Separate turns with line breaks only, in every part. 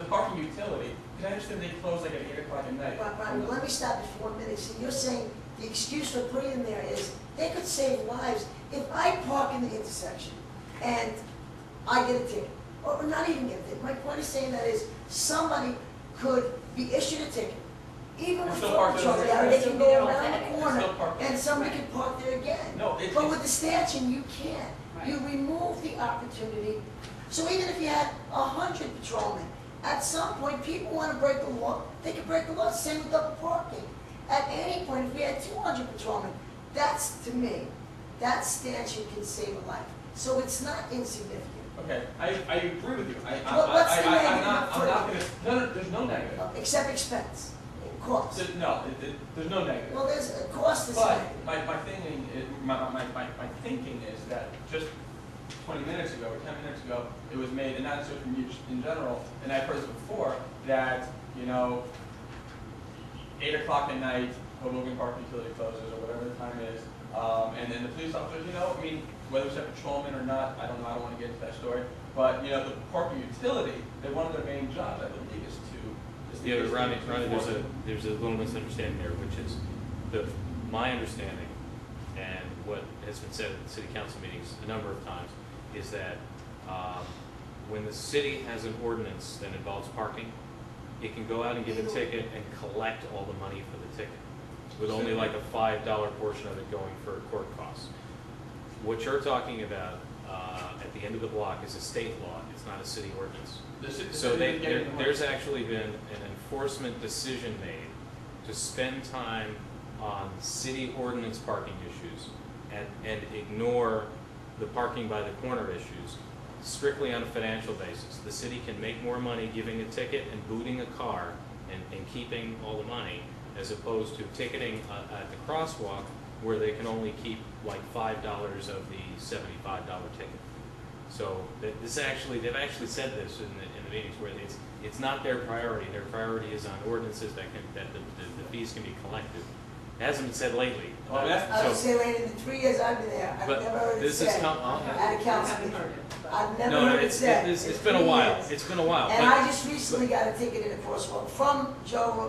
parking utility, because I understand they close like at 8 o'clock at night.
Brian, let me stop you for 1 minute. See, you're saying the excuse for putting in there is they could save lives. If I park in the intersection and I get a ticket, or not even get a ticket, my point is saying that is somebody could be issued a ticket, even with foot patrol there, they can go around the corner and somebody can park there again.
No,
but with the stanchion, you can't.
Right.
You remove the opportunity. So even if you had 100 patrolmen, at some point, people want to break the law, they can break the law. Same with double parking. At any point, if we had 200 patrolmen, that's, to me, that stanchion can save a life. So it's not insignificant.
Okay, I agree with you.
What's the negative?
I'm not going to, no, there's no negative.
Except expense, cost.
No, there's no negative.
Well, there's a cost.
But my thinking is that just 20 minutes ago or 10 minutes ago, it was made, and not just from you in general, and I've heard this before, that, 8 o'clock at night, Hoboken Park Utility closes, or whatever the time is, and then the police officers, whether it's a patrolman or not, I don't know, I don't want to get into that story, but, the parking utility, one of their main jobs, I believe, is to...
Yeah, but Ronnie, there's a little misunderstanding there, which is my understanding, and what has been said at city council meetings a number of times, is that when the city has an ordinance that involves parking, it can go out and give a ticket and collect all the money for the ticket, with only like a $5 portion of it going for court costs. What you're talking about at the end of the block is a state law. It's not a city ordinance. So there's actually been an enforcement decision made to spend time on city ordinance parking issues and ignore the parking by the corner issues strictly on a financial basis. The city can make more money giving a ticket and booting a car and keeping all the money, as opposed to ticketing at the crosswalk, where they can only keep like $5 of the $75 ticket. So they've actually said this in the meetings, where it's not their priority. Their priority is on ordinances that the fees can be collected. It hasn't been said lately.
I would say lately, in the 3 years I've been there, I've never heard it said at a council meeting. I've never heard it said.
It's been a while. It's been a while.
And I just recently got a ticket in a crosswalk from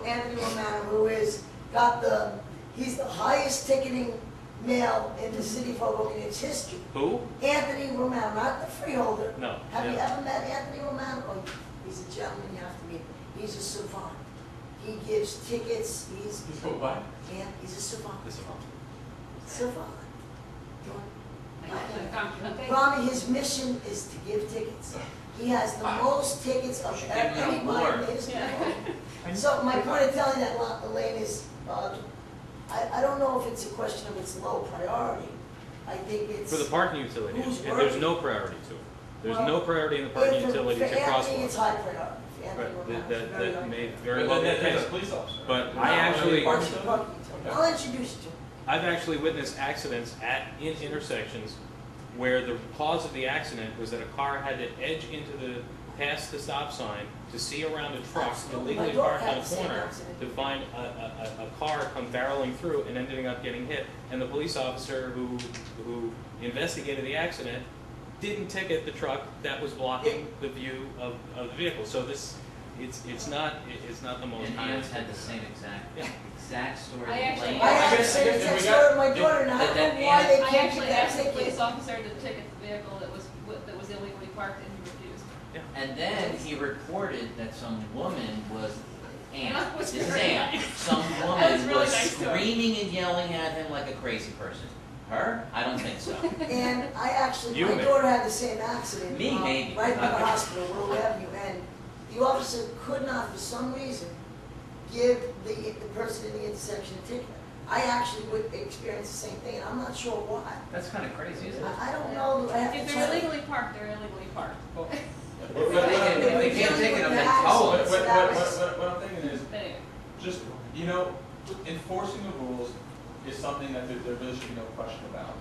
Anthony Romano, who he's the highest ticketing male in the city of Hoboken in its history.
Who?
Anthony Romano, not the freeholder.
No.
Have you ever met Anthony Romano? Oh, he's a gentleman, you have to meet him. He's a savant. He gives tickets. He's
what?
Yeah, he's a savant.
The savant.
Savant. Rami, his mission is to give tickets. He has the most tickets of anybody in the history. So my point of telling that, Elaine, is I don't know if it's a question of its low priority. I think it's...
For the parking utility,
who's
and there's no priority to it. There's no priority in the parking utility to
crosswalks. For Anthony, it's
crosswalks.
high priority.
Right, that may very well be the
That's a
case.
police officer.
But I actually...
I'll introduce you to him.
I've actually witnessed accidents in intersections where the cause of the accident was that a car had to edge past the stop sign to see around a truck illegally parked on a corner to find a car come barreling through and ending up getting hit. And the police officer who investigated the accident didn't ticket the truck that was blocking the view of the vehicle. So it's not the most.
And Ian's had the same exact story.
I actually
had the same exact story with my daughter, and I don't know why they
I
can't
actually
get that
asked the
ticket.
police officer to ticket the vehicle that was illegally parked, and he refused.
And then he reported that some woman was, some
That was
woman
really
was
nice
screaming and yelling at him like a crazy person. Her? I don't think so.
And my daughter had the same accident.
Maybe.
Right by the hospital, Willow Avenue, and the officer could not, for some reason, give the person in the intersection a ticket. I actually would experience the same thing, and I'm not sure why.
That's kind of crazy, isn't it?
I don't know.
If they're illegally parked, they're illegally parked.
They can't take it up and tow it.
What I'm thinking is,
Anyway.
just, enforcing the rules is something that there really should be no question about.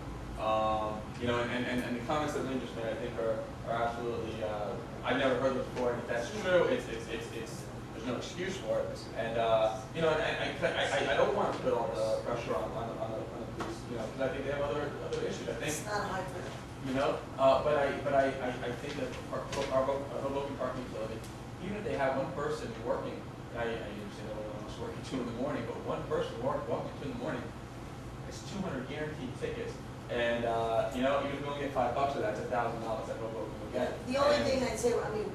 And the comments that Lynn just made, I think are absolutely, I've never heard them before, and if that's true, there's no excuse for it. And, I don't want to put all the pressure on the police, because I think they have other issues. I think,
It's not a high priority.
but I think that our Hoboken Parking Utility even if they have one person working, I usually know when I was working 2 in the morning, but one person walking 2 in the morning, it's 200 guaranteed tickets. And, you know, even if we only get $5 of that, it's $1,000 that Hoboken will get.
The only thing I'd say, I mean,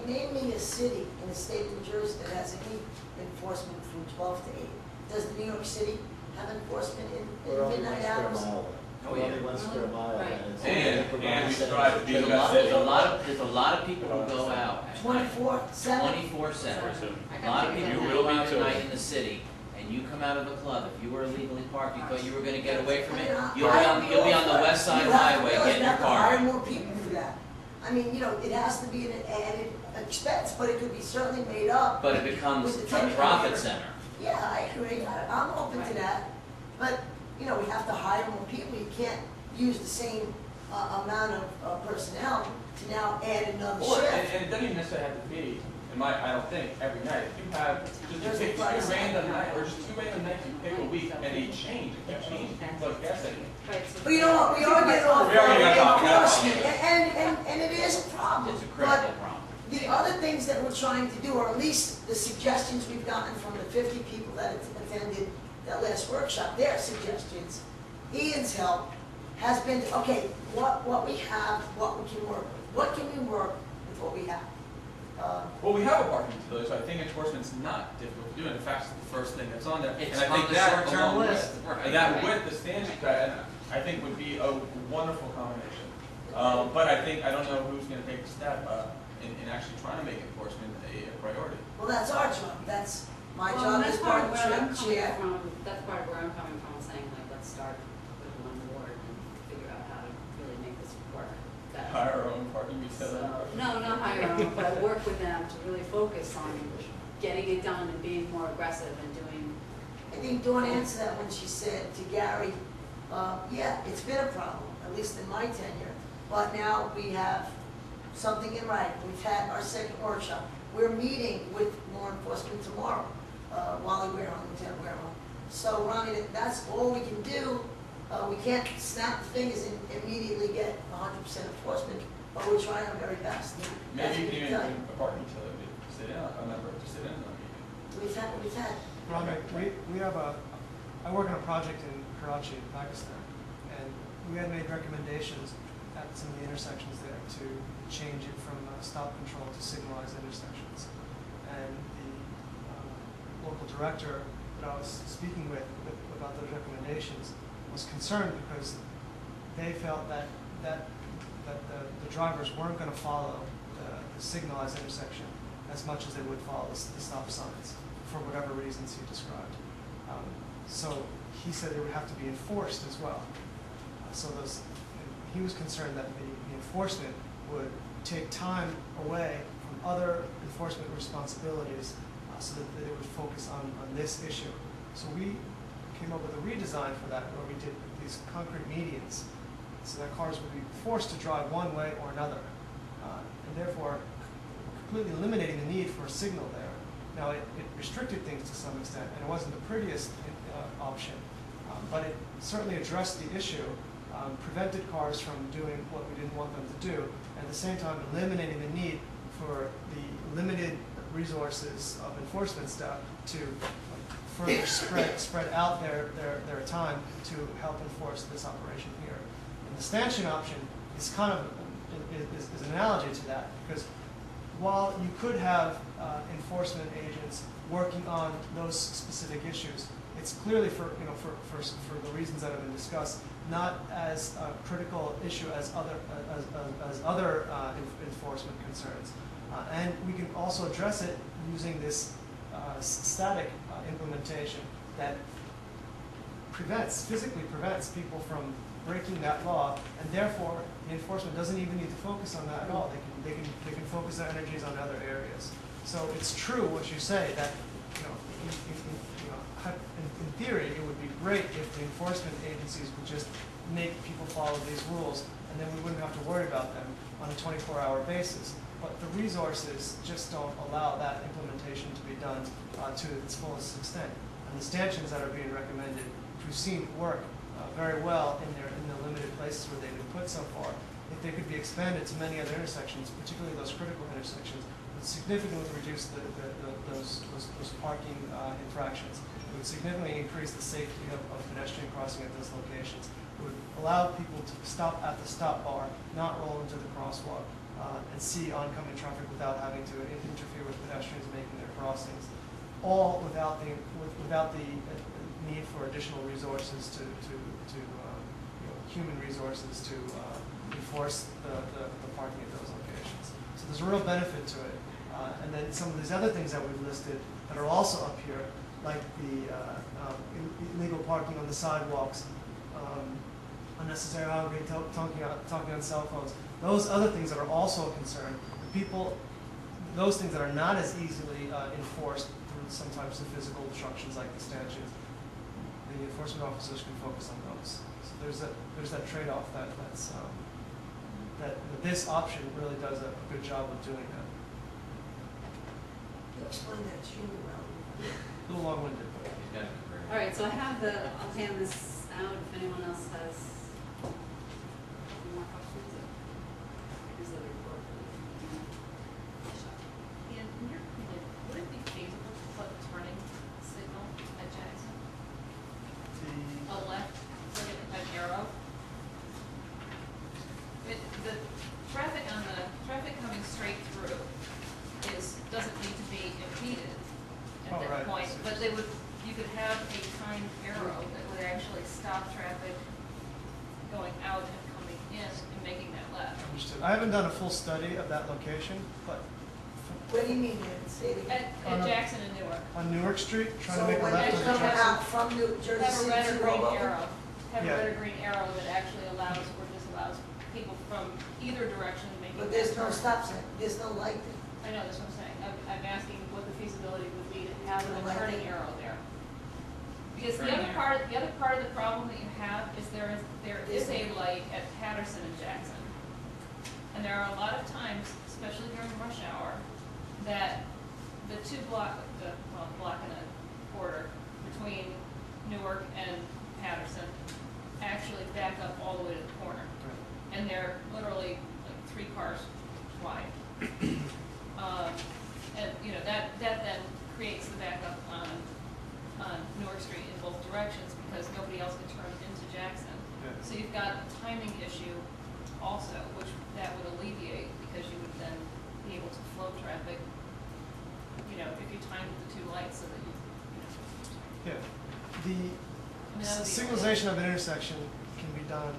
name me a city in the state of New Jersey that has any enforcement from 12 to 8. Does New York City have enforcement in midnight hours?
Oh, yeah.
Only 1 square mile.
Right.
And we strive to be the best.
There's a lot of people who go out at night.
24/7?
24/7.
I
A lot of
got
people
you.
who
will
go
be
out at
too.
night in the city, and you come out of a club, if you were illegally parked, you thought you were gonna get away from it, you'll be on the west side highway getting your car.
You have to hire more people for that. I mean, you know, it has to be an added expense, but it could be certainly made up.
But it becomes
With the
a
ticket
profit
collector.
center.
Yeah, I agree, I'm open to
Right.
that, but, you know, we have to hire more people, you can't use the same amount of personnel to now add another
Or,
shift.
and it doesn't even necessarily have to be, I don't think, every night. If you have, just
There's
pick
a price.
2 random nights, or just 2 random nights you pick a week, and they change, it keeps changing, things like gas station.
Right, so-
But you know what, we are getting off
We are getting off topic.
enforcement, and it is a problem.
It's a
But
critical problem.
the other things that we're trying to do, or at least the suggestions we've gotten from the 50 people that attended that last workshop, their suggestions, Ian's help has been, okay, what we have, what we can work with. What can we work with what we have?
Well, we have a parking utility, so I think enforcement's not difficult to do, and in fact, it's the first thing that's on there.
It's
And I
on
think
the
that,
short-term
along
list.
with-
Right.
And that with the standard, I think would be a wonderful combination. But I think, I don't know who's gonna take the step, in actually trying to make enforcement a priority.
Well, that's our job, that's my
Well,
job
that's
as part of
where I'm
the
coming
chair.
from, that's part of where I'm coming from, saying like, let's start with one board and figure out how to really make this work better.
Hire our own parking
So,
utility.
no, not hire our own, but work with them to really focus on getting it done and being more aggressive and doing.
I think Dawn answered that when she said to Gary, yeah, it's been a problem, at least in my tenure, but now we have something in writing. We've had our second workshop. We're meeting with law enforcement tomorrow, Wally Wareham, Lieutenant Wareham. So, Ronnie, that's all we can do. We can't snap the fingers and immediately get 100% enforcement, but we're trying our very best. That's
Maybe you
what
can
we've
even
done.
do a parking utility to sit in, a member to sit in on a meeting.
We've had.
Rami, we have I work on a project in Karachi, Pakistan, and we had made recommendations at some of the intersections there to change it from stop control to signalized intersections. And the local director that I was speaking with about those recommendations was concerned because they felt that the drivers weren't going to follow the signalized intersection as much as they would follow the stop signs for whatever reasons he described. So he said it would have to be enforced as well. He was concerned that the enforcement would take time away from other enforcement responsibilities so that they would focus on this issue. So we came up with a redesign for that where we did these concrete medians so that cars would be forced to drive one way or another, and therefore completely eliminating the need for a signal there. Now, it restricted things to some extent, and it wasn't the prettiest option, but it certainly addressed the issue, prevented cars from doing what we didn't want them to do, and at the same time eliminating the need for the limited resources of enforcement staff to further spread out their time to help enforce this operation here. And the stanchion option is kind of is an analogy to that, because while you could have enforcement agents working on those specific issues, it's clearly for the reasons that have been discussed, not as a critical issue as other enforcement concerns. And we can also address it using this static implementation that physically prevents people from breaking that law, and therefore the enforcement doesn't even need to focus on that at all. They can focus their energies on other areas. So it's true what you say that in theory it would be great if the enforcement agencies would just make people follow these rules, and then we wouldn't have to worry about them on a 24-hour basis. But the resources just don't allow that implementation to be done to its fullest extent. And the stanchions that are being recommended, we've seen work very well in the limited places where they've been put so far. If they could be expanded to many other intersections, particularly those critical intersections, significantly reduce those parking infractions. It would significantly increase the safety of pedestrian crossing at those locations. It would allow people to stop at the stop bar, not roll into the crosswalk, and see oncoming traffic without having to interfere with pedestrians making their crossings, all without the need for additional resources to human resources to enforce the parking at those locations. So there's a real benefit to it. And then some of these other things that we've listed that are also up here, like the illegal parking on the sidewalks, unnecessary honking, talking on cell phones, those other things that are also a concern. Those things that are not as easily enforced through sometimes the physical obstructions like the stanchions, the enforcement officers can focus on those. So there's that trade-off that this option really does a good job of doing that.
You explain that extremely well.
A little long-winded, but.
He's got it covered.
All right, so I'll hand this out if anyone else has any more questions. Here's the report.
Ian, in your opinion, would it be feasible to put a turning signal at Jackson? A left, like an arrow? The traffic coming straight through doesn't need to be impeded at that point, but you could have a timed arrow that would actually stop traffic going out and coming in and making that left.
Understood. I haven't done a full study of that location, but
What do you mean, man? Say it again.
At Jackson and Newark.
on Newark Street, trying
So
to make a
when
left
you
on
come
Jackson.
out from New Jersey
Have a
City
red
to
or green
Hoboken,
arrow. Have
Yeah.
a red or green arrow that actually allows or disallows people from either direction making
but
that
there's no
turn.
stop sign, there's no light there.
I know, that's what I'm saying. I'm asking what the feasibility would be to have a
Right
turning
there.
arrow there. Because the
Turning
other part of the problem that you have is there is a light at Patterson and Jackson. And there are a lot of times, especially during rush hour, that the block and a quarter between Newark and Patterson actually back up all the way to the corner. And they're literally like 3 cars wide. And that then creates the backup on Newark Street in both directions because nobody else can turn into Jackson.
Yeah.
So you've got a timing issue also, which that would alleviate because you would then be able to flow traffic, if you timed the 2 lights so that
Yeah.
I mean, that would be
Signalization of an intersection can be done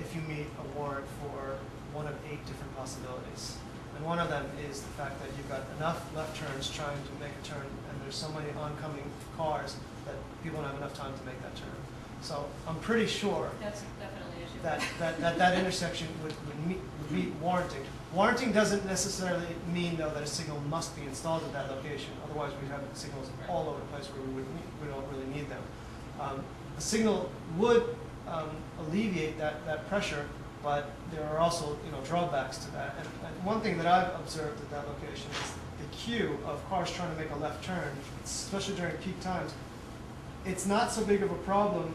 if you meet a warrant for one of 8 different possibilities. And one of them is the fact that you've got enough left turns trying to make a turn, and there's so many oncoming cars that people don't have enough time to make that turn. So I'm pretty sure
That's definitely an issue.
that intersection would meet warranting. Warranting doesn't necessarily mean, though, that a signal must be installed at that location. Otherwise, we'd have signals all over the place where we don't really need them. A signal would alleviate that pressure, but there are also drawbacks to that. And one thing that I've observed at that location is the queue of cars trying to make a left turn, especially during peak times. It's not so big of a problem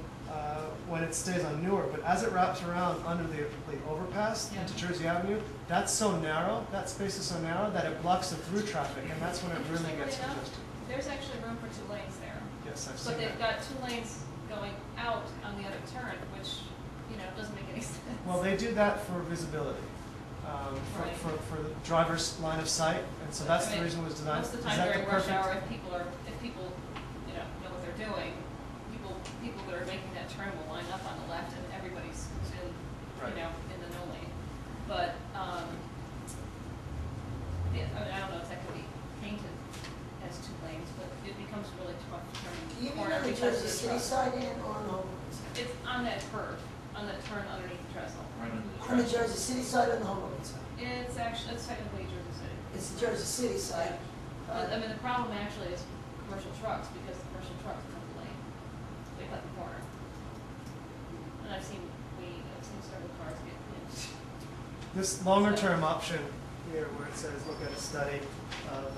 when it stays on Newark, but as it wraps around under the overpass into Jersey Avenue, that's so narrow, that space is so narrow that it blocks the through traffic, and that's when it really gets
Interestingly enough,
congested.
there's actually room for 2 lanes there.
Yes, I've
But
seen
they've
that.
got 2 lanes going out on the other turn, which, doesn't make any sense.
Well, they do that for visibility,
Right.
for the driver's line of sight, and so that's the reason it was designed.
Most of the
Is
time
that
during
the
rush
perfect-
hour, if people know what they're doing, people that are making that turn will line up on the left and everybody's in,
Right.
in the no lane. But, I don't know if that could be painted as 2 lanes, but it becomes really tough to turn
Do you
the
mean
corner
on the
because of
Jersey
the
City
truck.
side and or on the Hoboken side?
It's on that curve, on that turn underneath the trestle.
Right under the
On the
track.
Jersey City side or on the Hoboken side?
It's technically Jersey City.
It's the Jersey City side.
But, the problem actually is commercial trucks, because the commercial trucks come the lane. They cut the corner. And I've seen several cars get pinched.
This longer-term option here, where it says, look at a study of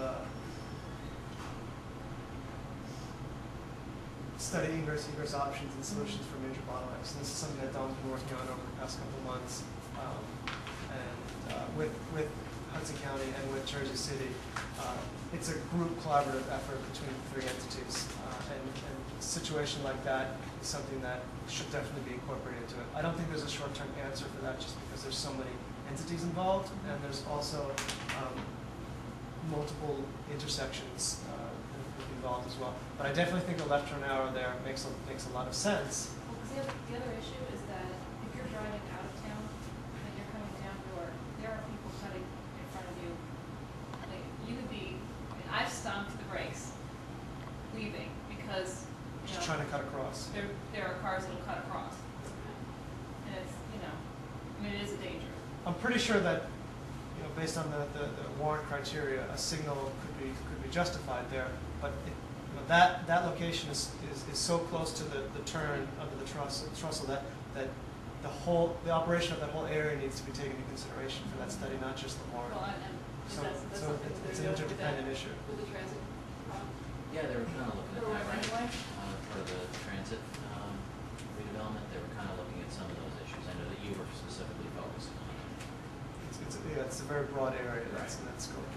study ingress options and solutions for major bottlenecks. And this is something that Don's been working on over the past couple of months. And with Hudson County and with Jersey City. It's a group collaborative effort between the three entities, and a situation like that is something that should definitely be incorporated into it. I don't think there's a short-term answer for that just because there's so many entities involved, and there's also multiple intersections involved as well. But I definitely think a left turn arrow there makes a lot of sense.
Well, 'cause the other issue is that if you're driving out of town and you're coming down York, there are people cutting in front of you. Like, you could be, I mean, I've stomped the brakes leaving because, you
Just
know,
trying to cut across.
there are cars that'll cut across. And it's, you know, I mean, it is a danger.
I'm pretty sure that, you know, based on the warrant criteria, a signal could be justified there. But you know, that location is so close to the turn under the trestle that the operation of that whole area needs to be taken into consideration for that study, not just the warrant.
Well, and
So
that's
it's
something
an
we're doing with that,
interdependent issue.
with the transit.
Yeah, they were kind of looking at that, right?
Anyway.
For the transit redevelopment, they were kind of looking at some of those issues. I know that you were specifically focusing on it.
It's a very broad area
Right.
in that scope.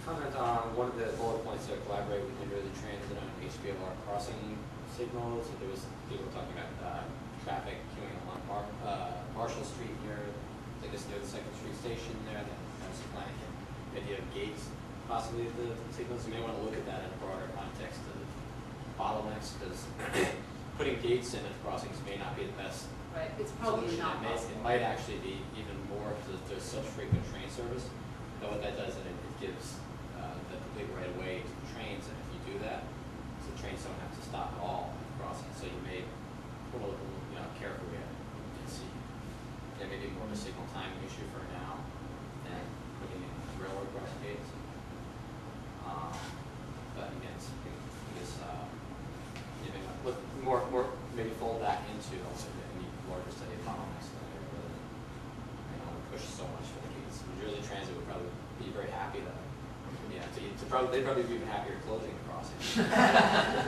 Comment on one of the bullet points to collaborate with the transit on HBR crossing signals. So there was people talking about traffic queuing along Marshall Street near, I guess near the Second Street station there. That was planning the idea of gates possibly at the signals. You may want to look at that in a broader context of bottlenecks, because putting gates in at crossings may not be the best
Right, it's probably
solution.
not
It
possible.
might actually be even more because there's such frequent train service. But what that does is it gives the complete right of way to the trains, and if you do that, so the trains don't have to stop at all at the crossing. So you may want to look a little, carefully at it and see. Yeah, maybe more of a signal timing issue for now than putting in railroad crossing gates. But again, look more maybe fold that into any larger study of bottlenecks. They don't want to push so much for the gates. New Jersey Transit would probably be very happy that. Yeah, they'd probably be even happier closing the crossing.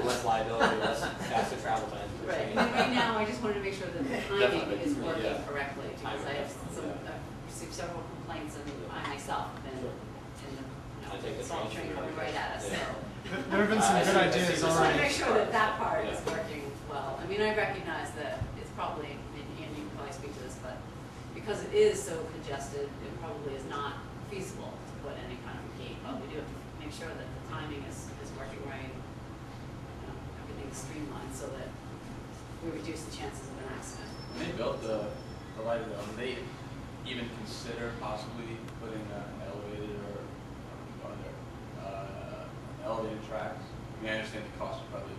Less liability, less faster travel times for the
Right,
train.
and right now, I just wanted to make sure that the timing
Definitely,
is working
yeah.
correctly, because I have
Timing,
I've received several complaints, and I myself have been,
Sure.
and
I take
the
the
salt
train
train coming right at us, so.
Yeah.
There have been some
I
good
see- I
ideas
see
Just want to
already.
make sure that that part is
Yeah.
working well. I mean, I recognize that it's probably, and Ian, you can probably speak to this, but because it is so congested, it probably is not feasible to put any kind of gate, but we do have to make sure that the timing is working right, everything's streamlined so that we reduce the chances of an accident.
When they built the light of did they even consider possibly putting an elevated or elevated tracks? I mean, I understand the cost would probably,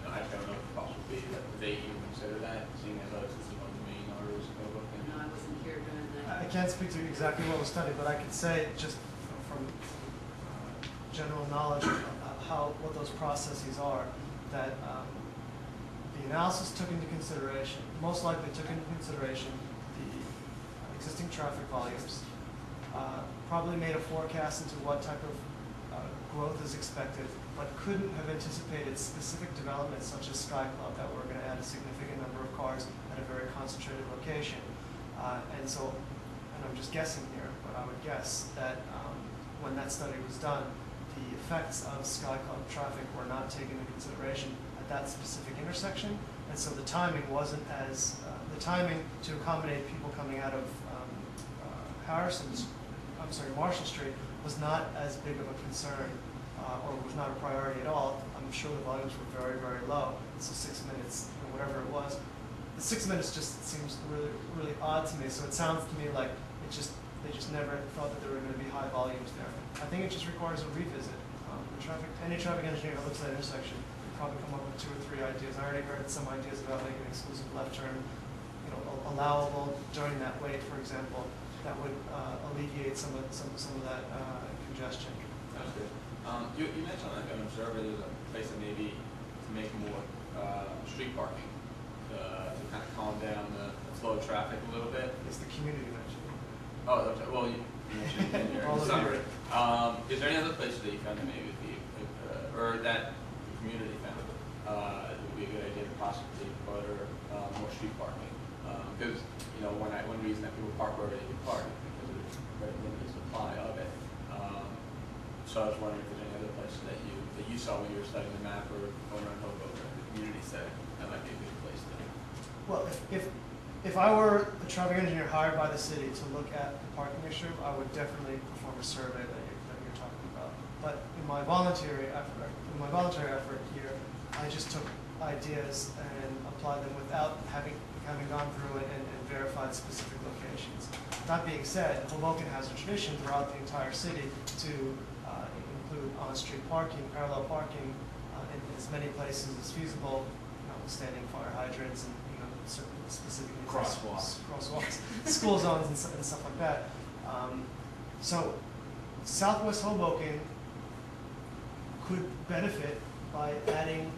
I don't know what the cost would be, but did they even consider that, seeing as this is one of the main arteries of Hoboken?
No, I wasn't here during that.
I can't speak to exactly what was studied, but I could say just from general knowledge of what those processes are, that the analysis took into consideration, most likely took into consideration the existing traffic volumes, probably made a forecast into what type of growth is expected, but couldn't have anticipated specific developments such as Sky Club that were going to add a significant number of cars at a very concentrated location. And I'm just guessing here, but I would guess that when that study was done, the effects of Sky Club traffic were not taken into consideration at that specific intersection, and so the timing wasn't as, the timing to accommodate people coming out of Marshall Street was not as big of a concern, or was not a priority at all. I'm sure the volumes were very, very low, so 6 minutes, or whatever it was. The 6 minutes just seems really, really odd to me, so it sounds to me like they just never thought that there were going to be high volumes there. I think it just requires a revisit. Any traffic engineer who looks at that intersection would probably come up with 2 or 3 ideas. I already heard some ideas about making an exclusive left turn, allowable during that wait, for example, that would alleviate some of that congestion.
Sounds good. You mentioned like an observer, there's a place that maybe to make more street parking to kind of calm down the flow of traffic a little bit.
It's the community mentioned.
Oh, well, you mentioned it in your
All of
summary.
it.
Is there any other places that you found that maybe would be, or that the community found it would be a good idea to possibly put more street parking? Because one reason that people park wherever they can park is because of the very limited supply of it. So I was wondering if there's any other places that you saw when you were studying the map or going around Hoboken, the community setting, that might be a good place to.
Well, if I were a traffic engineer hired by the city to look at the parking issue, I would definitely perform a survey that you're talking about. But in my voluntary effort here, I just took ideas and applied them without having gone through it and verified specific locations. That being said, Hoboken has a tradition throughout the entire city to include on-street parking, parallel parking in as many places as feasible, standing fire hydrants and certain specific
Crosswalks.
school zones and stuff like that. So Southwest Hoboken could benefit by adding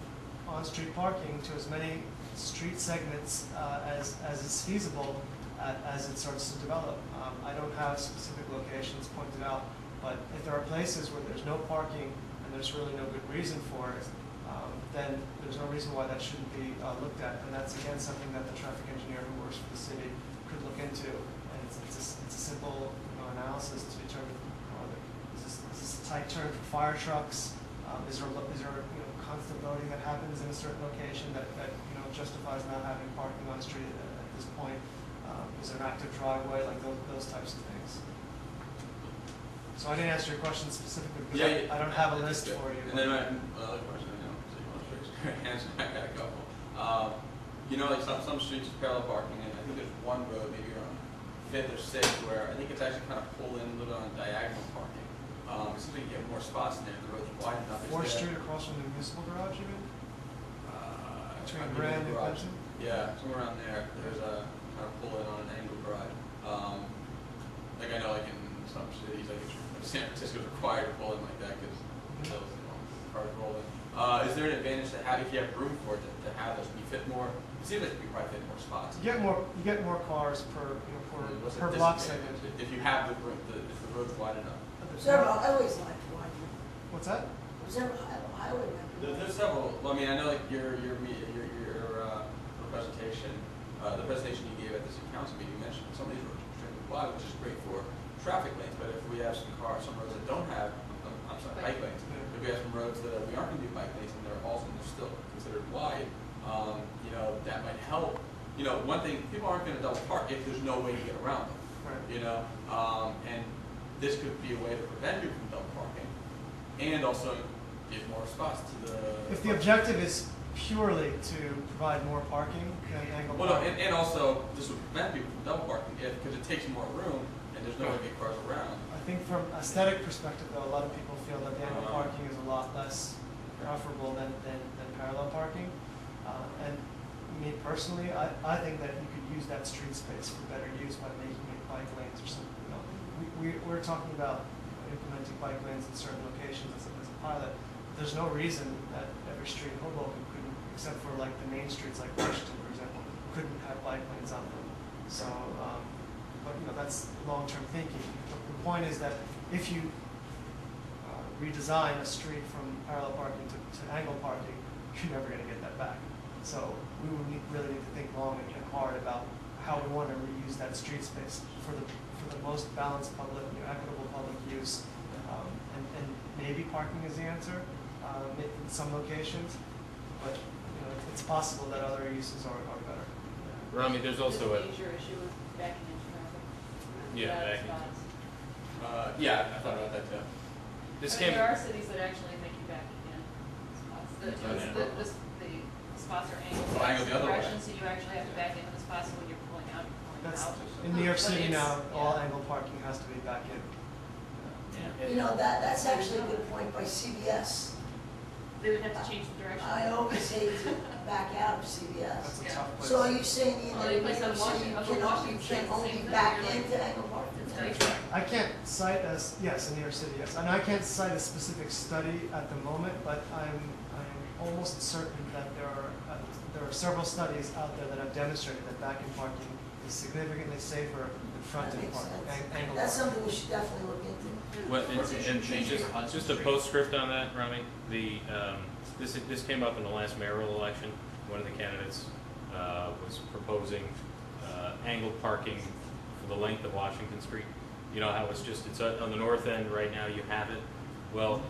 on-street parking to as many street segments as is feasible as it starts to develop. I don't have specific locations pointed out, but if there are places where there's no parking and there's really no good reason for it, then there's no reason why that shouldn't be looked at. And that's again something that the traffic engineer who works for the city could look into. And it's a simple analysis to determine is this a tight turn for fire trucks? Is there constant loading that happens in a certain location that justifies not having parking on the street at this point? Is there an active driveway, like those types of things? So I didn't answer your question specifically because I don't have a list for you.
And then another question, so you want to raise your hands, I got a couple. Like some streets is parallel parking, and I think there's one road, maybe around 5th or 6th, where I think it's actually kind of pulled in a little bit on diagonal parking. It seems like you get more spots in there, the road's wide enough.
4th Street across from the municipal garage, you mean? Between Grand and Clemson?
Yeah, somewhere around there. There's a kind of pull in on an angle garage. Like I know, like in some cities, like San Francisco is required to pull in like that because those cars roll in. Is there an advantage to have if you have room for it to have those? Can you fit more? It seems like you probably fit more spots.
You get more cars per per block segment.
If you have the room, if the road's wide enough.
Several highways like wide.
What's that?
Several highway.
There's several. Well, I mean, I know like your presentation, the presentation you gave at the city council meeting, you mentioned some of these roads are extremely wide, which is great for traffic lanes. But if we have some roads that don't have, bike lanes. If we have some roads that we aren't going to do bike lanes and they're still considered wide, that might help. One thing, people aren't going to double park if there's no way to get around them.
Right.
And this could be a way to prevent you from double parking, and also give more spots to the.
If the objective is purely to provide more parking, then angle parking.
And also this would prevent people from double parking because it takes more room and there's no way to get cars around.
I think from aesthetic perspective, though, a lot of people feel that the angle parking is a lot less preferable than parallel parking. And me personally, I think that you could use that street space for better use by making it bike lanes or something. We're talking about implementing bike lanes in certain locations as a pilot. There's no reason that every street in Hoboken couldn't, except for like the main streets like Washington, for example, couldn't have bike lanes on them. So, but that's long-term thinking. The point is that if you redesign a street from parallel parking to angle parking, you're never going to get that back. So we would really need to think long and hard about how we want to reuse that street space for the most balanced public, equitable public use, and maybe parking is the answer in some locations, but it's possible that other uses are better.
Rami, there's also a
major issue with backing into traffic.
backing.
Yeah, I thought about that too.
There are cities that actually make you back in spots. The spots are angled
Angled the other way.
direction, so you actually have to back into the spots when you're pulling out.
That's in New York City now. All angle parking has to be back in.
That's actually a good point by CBS.
They would have to change the direction.
I always hate to back out of
That's
CBS.
a
Yeah.
tough place.
So are you saying in
Well,
New
they place
York
on
City,
Washington- Washington
you
State,
can
the
only
same thing,
back
you're like-
into angle parking?
I can't cite yes, in New York City, yes, and I can't cite a specific study at the moment, but I'm almost certain that there are several studies out there that have demonstrated that back-in parking is significantly safer than
That
front-end
makes
parking.
sense.
Angle
That's
parking.
something we should definitely look into.
Well,
Or you should
and
change it to Hudson
just a
Street.
postscript on that, Rami. This came up in the last mayoral election. One of the candidates was proposing angled parking for the length of Washington Street. You know how it's on the north end right now, you have it. Well,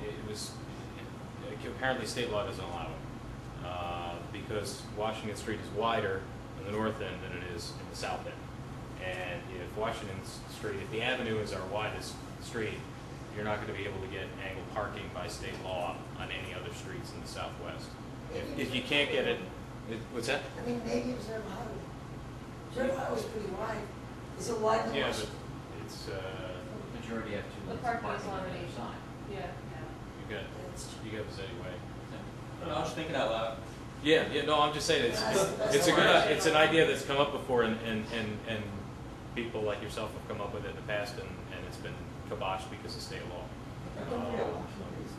apparently state law doesn't allow it, because Washington Street is wider on the north end than it is in the south end. And if Washington Street, if the avenue is our widest street, you're not going to be able to get angled parking by state law on any other streets in the Southwest. If you can't get it, what's that?
I mean, maybe Observer Highway. Observer Highway's pretty wide. Is it wide enough?
Yeah, but it's,
Majority have two
The
lanes of
parking
parking
is
on
limited.
either side.
Yeah.
you got Zeddy Way.
I don't know, I was thinking out loud.
Yeah, no, I'm just saying, it's an idea that's come up before, and people like yourself have come up with it in the past, and it's been kiboshed because of state law.
It's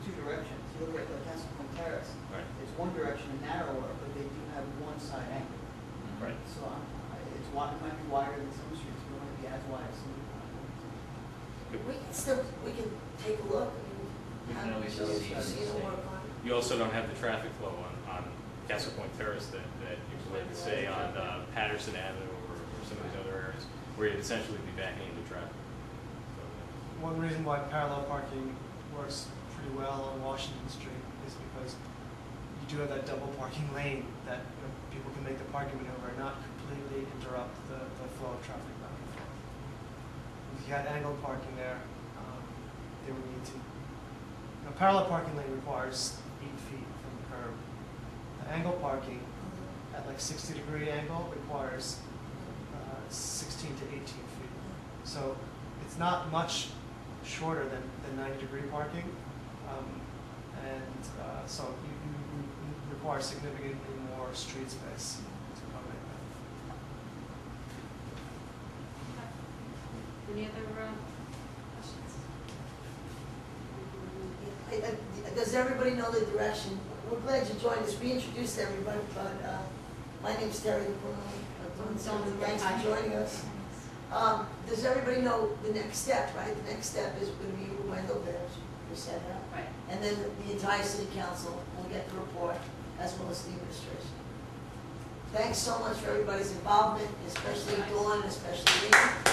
two directions. You look at the Castleton Terrace.
Right.
It's one direction narrower, but they do have one side angle.
Right.
So it's wide, it might be wider than some streets, but it might be as wide as some.
We can take a look.
We can always
see
see
the
it.
work on it.
You also don't have the traffic flow on Castle Point Terrace that you would say on Patterson Avenue or some of these other areas, where you'd essentially be backing into traffic. So,
One reason why parallel parking works pretty well on Washington Street is because you do have that double parking lane that people can make the parking maneuver and not completely interrupt the flow of traffic back and forth. If you had angled parking there, they would need to. Parallel parking lane requires 8 feet from the curb. The angle parking at like 60-degree angle requires 16 to 18 feet. So it's not much shorter than 90-degree parking, so you require significantly more street space to accommodate that.
Any other questions?
Does everybody know the direction? We're glad you joined us. We introduced everybody, but my name's Terry Bruno. Thanks for joining us. Does everybody know the next step, right? The next step is going to be Wendell Bears, you said that.
Right.
And then the entire city council will get the report, as well as the administration. Thanks so much for everybody's involvement, especially Dawn, especially Ian.